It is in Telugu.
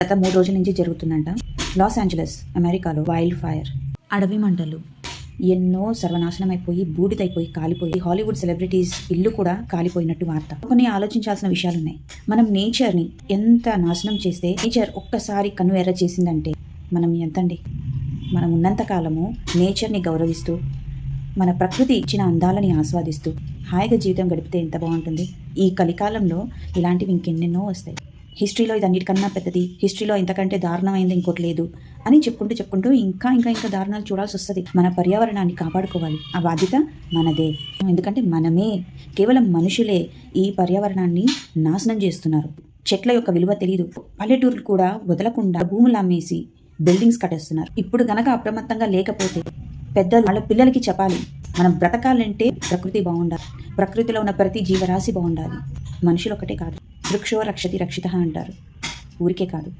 గత 3 రోజుల నుంచి జరుగుతుందంట. లాస్ ఏంజలస్ అమెరికాలో వైల్డ్ ఫైర్, అడవి మంటలు, ఎన్నో సర్వనాశనం అయిపోయి బూడిదైపోయి కాలిపోయి హాలీవుడ్ సెలబ్రిటీస్ ఇల్లు కూడా కాలిపోయినట్టు వార్త. కొన్ని ఆలోచించాల్సిన విషయాలు ఉన్నాయి. మనం నేచర్ని ఎంత నాశనం చేస్తే, నేచర్ ఒక్కసారి కన్ను ఎర్ర చేసిందంటే మనం ఎంతండి. మనం ఉన్నంత కాలము నేచర్ని గౌరవిస్తూ మన ప్రకృతి ఇచ్చిన అందాలని ఆస్వాదిస్తూ హాయిగా జీవితం గడిపితే ఎంత బాగుంటుంది. ఈ కలికాలంలో ఇలాంటివి ఇంకెన్నెన్నో వస్తాయి. హిస్టరీలో ఇది అన్నిటికన్నా పెద్దది, హిస్టరీలో ఇంతకంటే దారుణమైంది ఇంకోటి లేదు అని చెప్పుకుంటూ ఇంకా దారుణాలు చూడాల్సి వస్తుంది. మన పర్యావరణాన్ని కాపాడుకోవాలి. ఆ బాధ్యత మనదే. ఎందుకంటే మనమే, కేవలం మనుషులే ఈ పర్యావరణాన్ని నాశనం చేస్తున్నారు. చెట్ల యొక్క విలువ తెలియదు. పల్లెటూర్లు కూడా వదలకుండా భూములు అమ్మేసి బిల్డింగ్స్ కట్టేస్తున్నారు. ఇప్పుడు గనక అప్రమత్తంగా లేకపోతే పెద్దలు వాళ్ళ పిల్లలకి చెప్పాలి, మనం బ్రతకాలంటే ప్రకృతి బాగుండాలి, ప్రకృతిలో ఉన్న ప్రతి జీవరాశి బాగుండాలి. మనుషులు ఒకటే కాదు, వృక్షో రక్షతి రక్షిత అంటారు. ఊరికే కాదు.